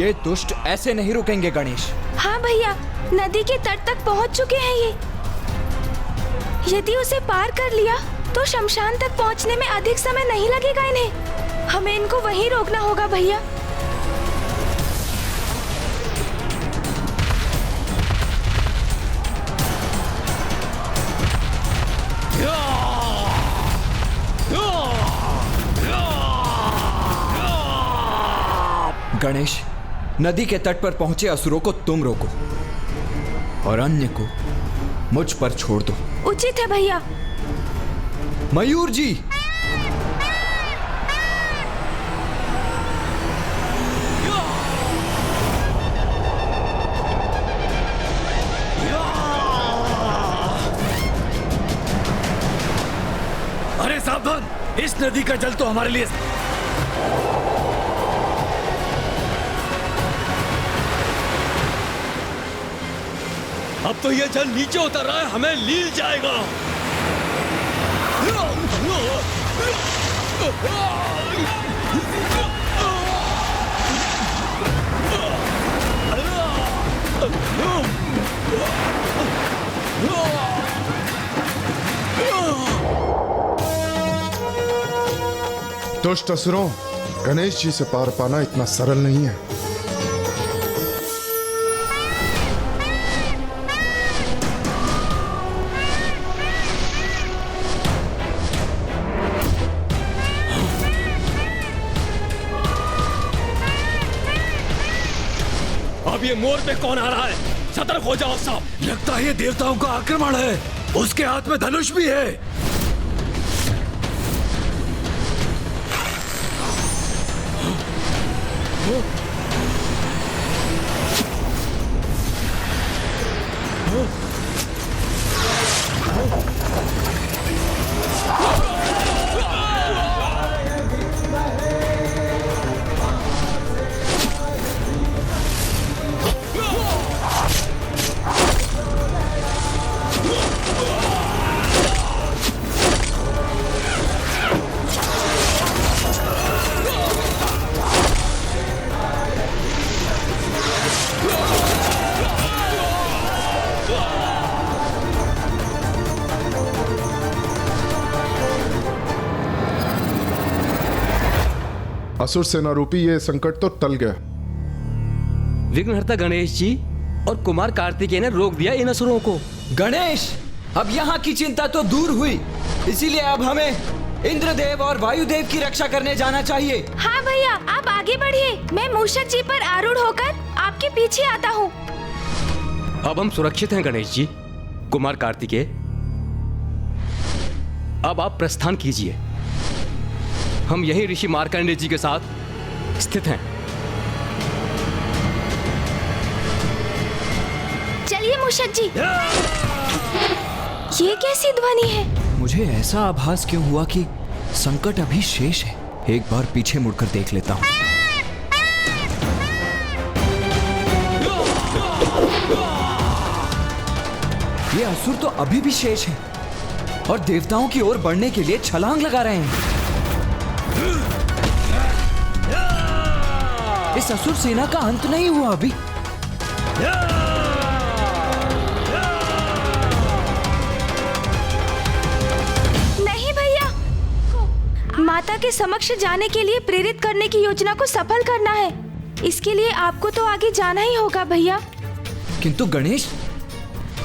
ये दुष्ट ऐसे नहीं रुकेंगे गणेश। हाँ भैया, नदी के तट तक पहुंच चुके हैं ये। यदि उसे पार कर लिया तो शमशान तक पहुंचने में अधिक समय नहीं लगेगा इन्हें। हमें इनको वहीं रोकना होगा भैया। गणेश, नदी के तट पर पहुंचे असुरों को तुम रोको और अन्य को मुझ पर छोड़ दो। उचित है भैया। मयूर जी, अरे सावधान, इस नदी का जल तो हमारे लिए। अब तो यह जल नीचे उतर रहा है, हमें लील जाएगा। दुष्ट असुरों, गणेश जी से पार पाना इतना सरल नहीं है। अब ये मोर पे कौन आ रहा है? सतर्क हो जाओ सब। लगता है ये देवताओं का आक्रमण है। उसके हाथ में धनुष भी है। असुर सेना रूपी ये संकट तो टल गया। विघ्नहर्ता गणेश जी और कुमार कार्तिकेय ने रोक दिया इन असुरों को। गणेश, अब यहाँ की चिंता तो दूर हुई, इसीलिए अब हमें इंद्रदेव और वायुदेव की रक्षा करने जाना चाहिए। हाँ भैया, आप आगे बढ़िए। मैं मूषक जी पर आरूढ़ होकर आपके पीछे आता हूँ। अब हम सुरक्षित हैं गणेश जी। कुमार कार्तिकेय, अब आप प्रस्थान कीजिए। हम यही ऋषि मार्कंडेय जी के साथ स्थित हैं। चलिए मूषक जी। ये कैसी ध्वनि है? मुझे ऐसा आभास क्यों हुआ कि संकट अभी शेष है। एक बार पीछे मुड़कर देख लेता हूँ। ये असुर तो अभी भी शेष है और देवताओं की ओर बढ़ने के लिए छलांग लगा रहे हैं। इस असुर सेना का अंत नहीं हुआ अभी। नहीं भैया, माता के समक्ष जाने के लिए प्रेरित करने की योजना को सफल करना है। इसके लिए आपको तो आगे जाना ही होगा भैया। किंतु गणेश,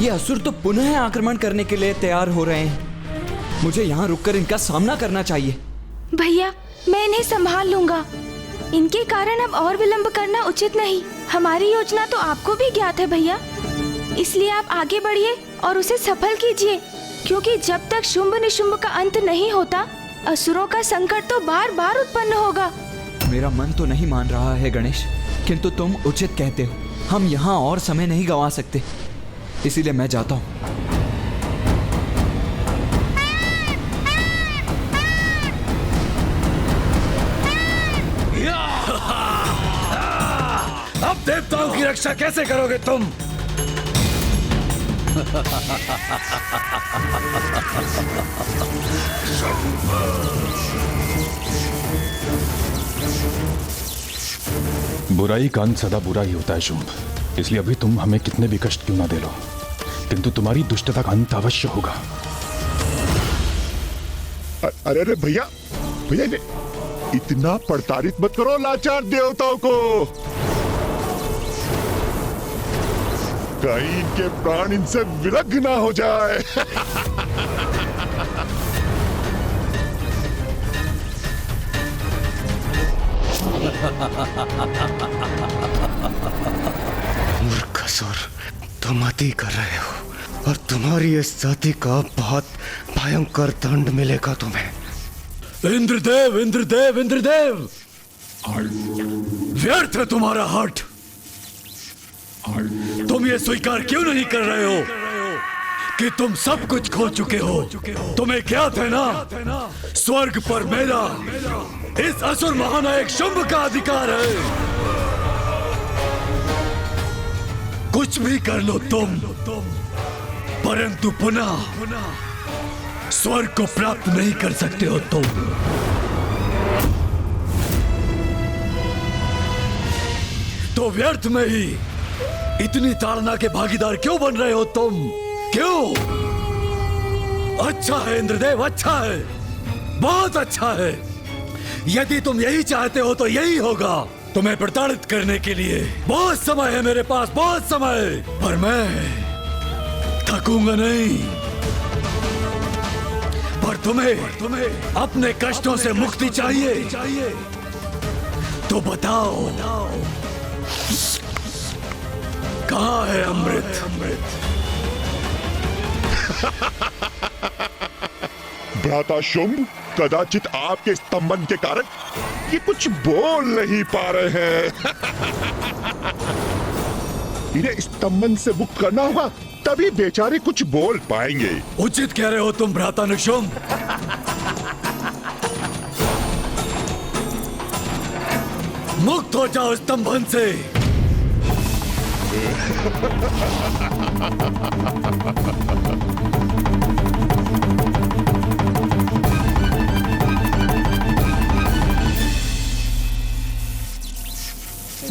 ये असुर तो पुनः आक्रमण करने के लिए तैयार हो रहे हैं। मुझे यहाँ रुककर इनका सामना करना चाहिए। भैया, मैं इन्हें संभाल लूंगा। इनके कारण अब और विलंब करना उचित नहीं। हमारी योजना तो आपको भी ज्ञात है भैया, इसलिए आप आगे बढ़िए और उसे सफल कीजिए, क्योंकि जब तक शुंभ निशुंभ का अंत नहीं होता, असुरों का संकट तो बार बार उत्पन्न होगा। मेरा मन तो नहीं मान रहा है गणेश, किंतु तुम उचित कहते हो। हम यहाँ और समय नहीं गंवा सकते, इसीलिए मैं जाता हूँ। अब देवताओं की रक्षा कैसे करोगे तुम? बुराई का अंत सदा बुरा ही होता है शुंभ, इसलिए अभी तुम हमें कितने भी कष्ट क्यों ना दे लो, किंतु तुम्हारी दुष्टता का अंत अवश्य होगा। अरे अरे भैया भैया, इतना प्रताड़ित मत करो लाचार देवताओं को, कहीं इनके प्राण इनसे विलग ना हो जाए। मूर्ख असुर, तुम अति कर रहे हो और तुम्हारी इस जाति का बहुत भयंकर दंड मिलेगा तुम्हें। इंद्रदेव इंद्रदेव इंद्रदेव, व्यर्थ है तुम्हारा हठ। तुम ये स्वीकार क्यों नहीं कर रहे हो कि तुम सब कुछ खो चुके हो? तुम्हें ज्ञात है ना, स्वर्ग पर मेरा, इस असुर महानायक शुंभ का अधिकार है। कुछ भी कर लो तुम, परंतु पुनः स्वर्ग को प्राप्त नहीं कर सकते हो तुम। तो व्यर्थ में ही इतनी ताड़ना के भागीदार क्यों बन रहे हो तुम? क्यों? अच्छा है इंद्रदेव, अच्छा है, बहुत अच्छा है। यदि तुम यही चाहते हो तो यही होगा। तुम्हें प्रताड़ित करने के लिए बहुत समय है मेरे पास, बहुत समय, पर मैं थकूंगा नहीं। पर तुम्हें अपने कष्टों से मुक्ति चाहिए तो बताओ, कहाँ है अमृत? भ्राता शुंभ, कदाचित आपके स्तंभन के कारण ये कुछ बोल नहीं पा रहे हैं। इन्हें स्तंभन से मुक्त करना होगा, तभी बेचारे कुछ बोल पाएंगे। उचित कह रहे हो तुम भ्राता निशुंभ। मुक्त हो जाओ स्तंभन से।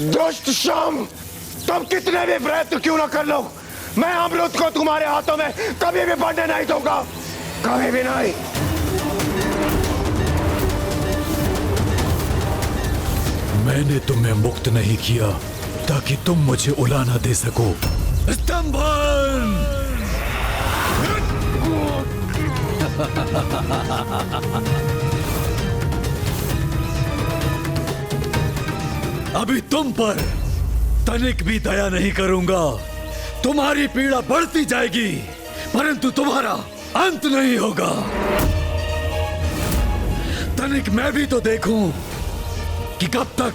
दुष्ट शुंभ, तुम कितने भी प्रयत्न क्यों ना कर लो, मैं अमृत को तुम्हारे हाथों में कभी भी बढ़ने नहीं दूंगा, कभी भी नहीं। मैंने तुम्हें मुक्त नहीं किया ताकि तुम मुझे उला ना दे सको। स्तंभन! अभी तुम पर तनिक भी दया नहीं करूंगा। तुम्हारी पीड़ा बढ़ती जाएगी, परंतु तुम्हारा अंत नहीं होगा। तनिक मैं भी तो देखूं कि कब तक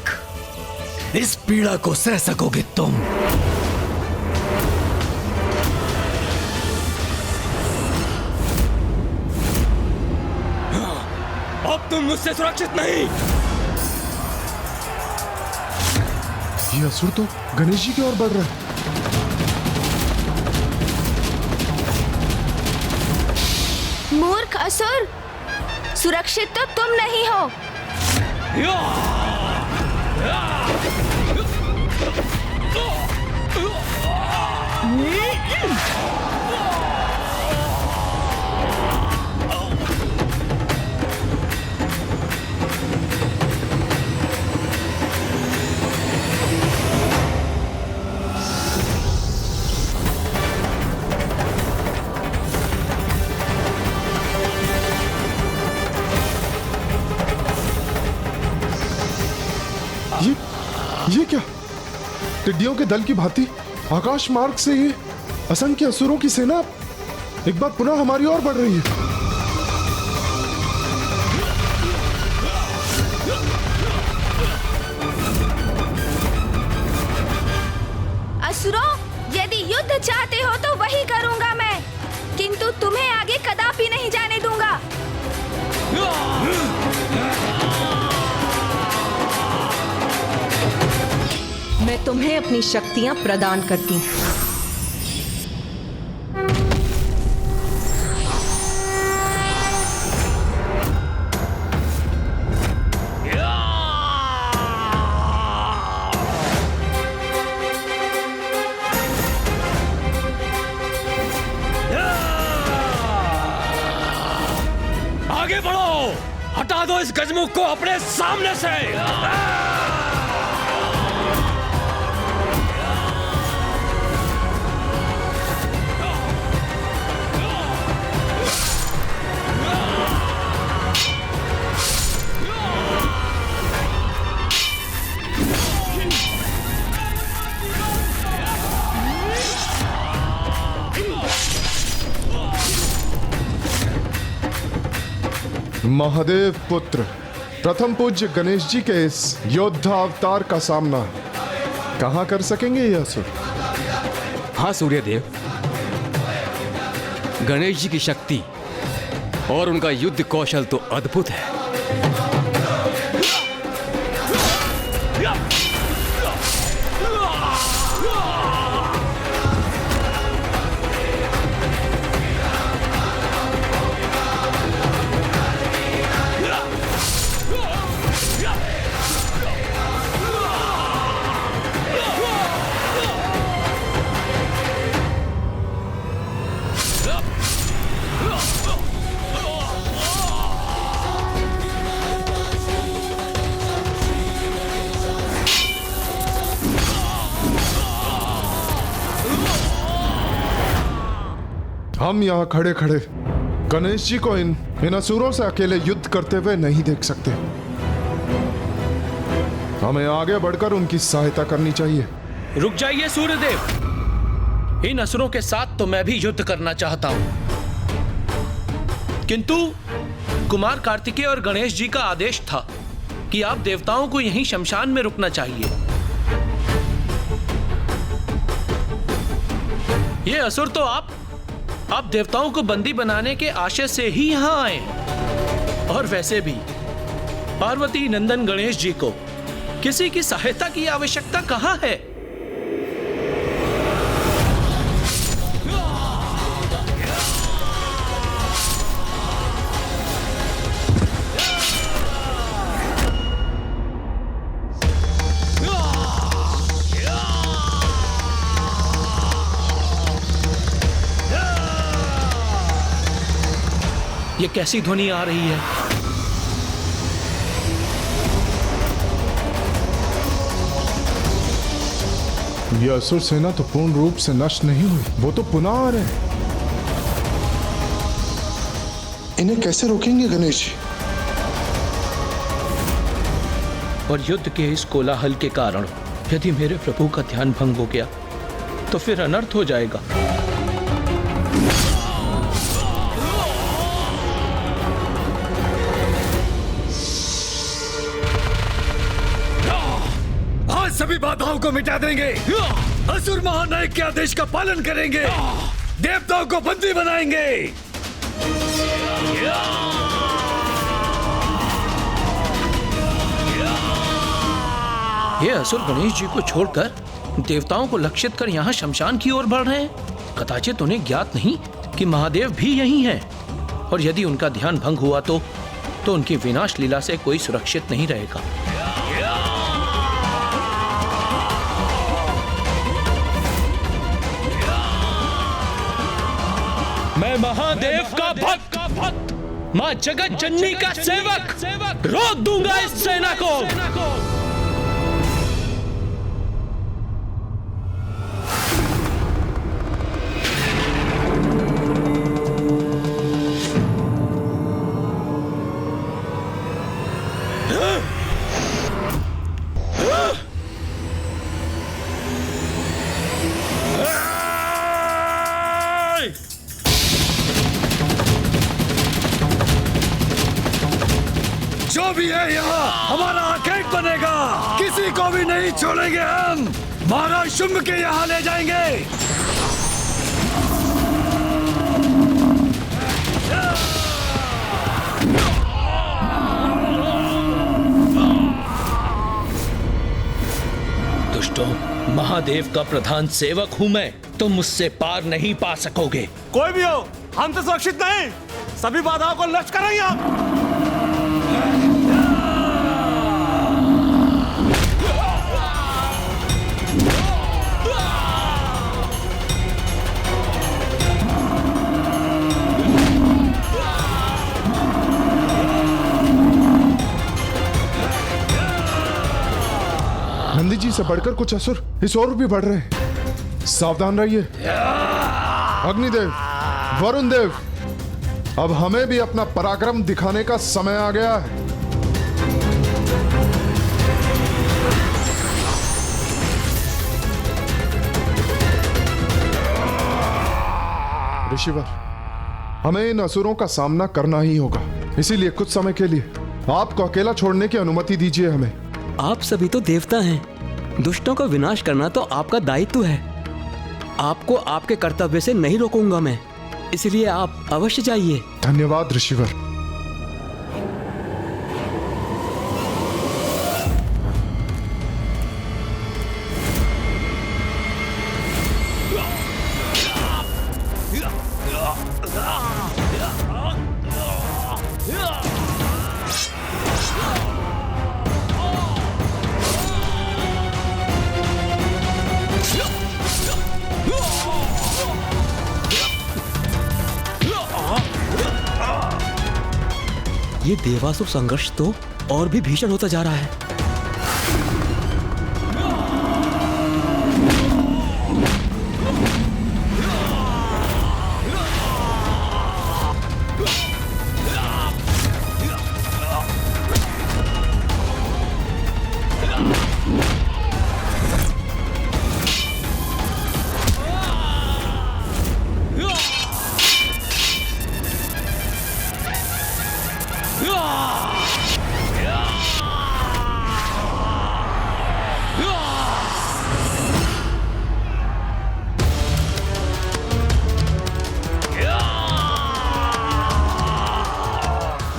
इस पीड़ा को सह सकोगे तुम। अब तुम मुझसे सुरक्षित नहीं। ये असुर तो गणेश जी की ओर बढ़ रहा है। मूर्ख असुर, सुरक्षित तो तुम नहीं हो। ये क्या? टिड्डियों के दल की भांति आकाश मार्ग से ये असंख्य असुरों की सेना एक बार पुनः हमारी ओर बढ़ रही है। असुरों, यदि युद्ध चाहते हो तो वही करूंगा मैं, किंतु तुम्हें आगे कदापि नहीं जाने दूंगा। मैं तुम्हें अपनी शक्तियां प्रदान करती हूं। आगे बढ़ो, हटा दो इस गजमुख को अपने सामने से। महादेव पुत्र प्रथम पूज्य गणेश जी के इस योद्धा अवतार का सामना कहां कर सकेंगे ये असुर? हाँ सूर्यदेव, गणेश जी की शक्ति और उनका युद्ध कौशल तो अद्भुत है। हम यहाँ खड़े खड़े गणेश जी को इन असुरों से अकेले युद्ध करते हुए नहीं देख सकते। हमें आगे बढ़कर उनकी सहायता करनी चाहिए। रुक जाइए सूर्यदेव, इन असुरों के साथ तो मैं भी युद्ध करना चाहता हूं, किंतु कुमार कार्तिकेय और गणेश जी का आदेश था कि आप देवताओं को यहीं शमशान में रुकना चाहिए। ये असुर तो आप देवताओं को बंदी बनाने के आशय से ही यहां आए। और वैसे भी पार्वती नंदन गणेश जी को किसी की सहायता की आवश्यकता कहां है? ये कैसी ध्वनि आ रही है? यह असुर सेना तो पूर्ण रूप से नष्ट नहीं हुई, वो तो पुनः आ रहे हैं। इन्हें कैसे रोकेंगे गणेश जी? और युद्ध के इस कोलाहल के कारण यदि मेरे प्रभु का ध्यान भंग हो गया तो फिर अनर्थ हो जाएगा। सभी बाधाओं को मिटा देंगे, असुर महानायक के आदेश का पालन करेंगे, देवताओं को बंदी बनाएंगे। ये असुर गणेश जी को छोड़कर देवताओं को लक्षित कर यहाँ शमशान की ओर बढ़ रहे हैं। कदाचित उन्हें ज्ञात नहीं कि महादेव भी यही हैं, और यदि उनका ध्यान भंग हुआ तो उनकी विनाश लीला से कोई सुरक्षित नहीं रहेगा। मैं महादेव का भक्त, मां जगत जननी का सेवक रोक दूंगा इस सेना को। जो भी है यहाँ हमारा आखेट बनेगा, किसी को भी नहीं छोड़ेंगे। हम महाराज शुंभ के यहाँ ले जाएंगे। दुष्टों, महादेव का प्रधान सेवक हूं मैं, तुम मुझसे पार नहीं पा सकोगे। कोई भी हो, हम तो सुरक्षित नहीं, सभी बाधाओं को नष्ट करेंगे हम। नंदी जी से बढ़कर कुछ असुर इस ओर भी बढ़ रहे हैं। सावधान रहिए। अग्निदेव, वरुण देव, अब हमें भी अपना पराक्रम दिखाने का समय आ गया है। ऋषिवर, हमें इन असुरों का सामना करना ही होगा। इसीलिए कुछ समय के लिए आपको अकेला छोड़ने की अनुमति दीजिए हमें। आप सभी तो देवता हैं। दुष्टों का विनाश करना तो आपका दायित्व है। आपको आपके कर्तव्य से नहीं रोकूंगा मैं, इसलिए आप अवश्य जाइए। धन्यवाद ऋषिवर। ये देवासुर संघर्ष तो और भी भीषण होता जा रहा है।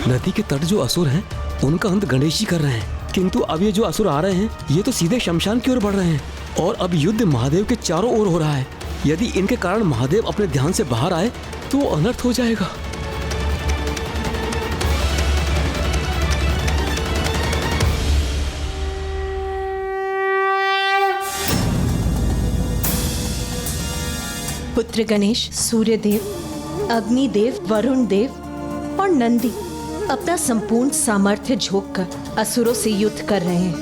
नदी के तट जो असुर हैं, उनका अंत गणेश जी कर रहे हैं, किंतु अब ये जो असुर आ रहे हैं, ये तो सीधे शमशान की ओर बढ़ रहे हैं और अब युद्ध महादेव के चारों ओर हो रहा है। यदि इनके कारण महादेव अपने ध्यान से बाहर आए तो अनर्थ हो जाएगा। पुत्र गणेश, सूर्यदेव, अग्निदेव, वरुण देव और नंदी अपना संपूर्ण सामर्थ्य झोंककर असुरों से युद्ध कर रहे हैं,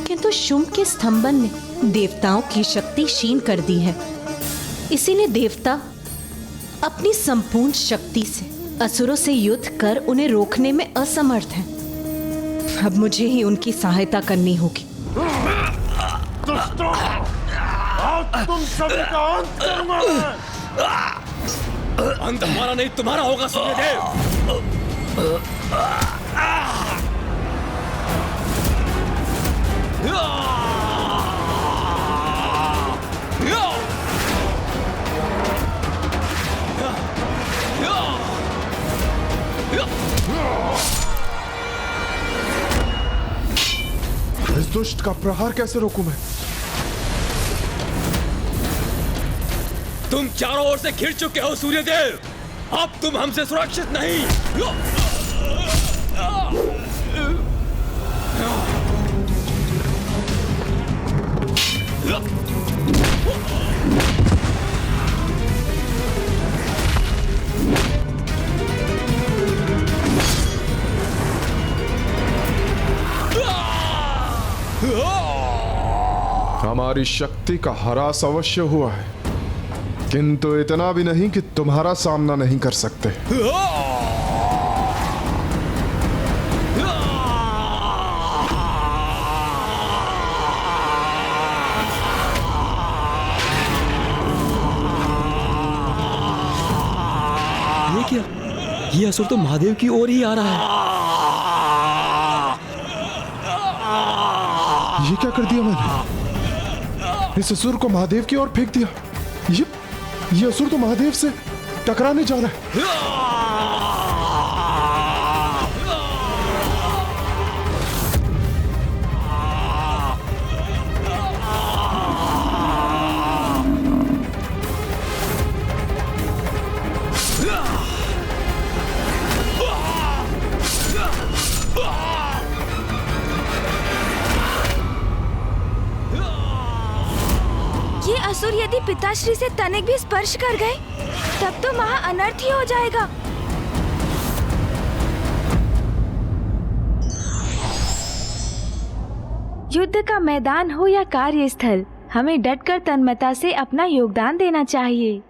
किंतु शुंभ के स्तंभन ने देवताओं की शक्ति क्षीण कर दी है। इसीलिए देवता अपनी संपूर्ण शक्ति से असुरों से युद्ध कर उन्हें रोकने में असमर्थ हैं। अब मुझे ही उनकी सहायता करनी होगी। तुम सभी का अंत करूंगा मैं। अंत हमारा नहीं तुम्हारा होगा सूर्यदेव। इस दुष्ट का प्रहार कैसे रोकूं मैं? तुम चारों ओर से घिर चुके हो सूर्यदेव, अब तुम हमसे सुरक्षित नहीं। हमारी शक्ति का ह्रास अवश्य हुआ है, किंतु इतना भी नहीं कि तुम्हारा सामना नहीं कर सकते। ये क्या? ये असुर तो महादेव की ओर ही आ रहा है। ये क्या कर दिया मैंने? इस असुर को महादेव की ओर फेंक दिया। ये असुर तो महादेव से टकराने जा रहा है। ये असुर यदि पिताश्री से तनिक भी स्पर्श कर गए तब तो महा अनर्थ ही हो जाएगा। युद्ध का मैदान हो या कार्यस्थल, हमें डटकर तन्मयता से अपना योगदान देना चाहिए।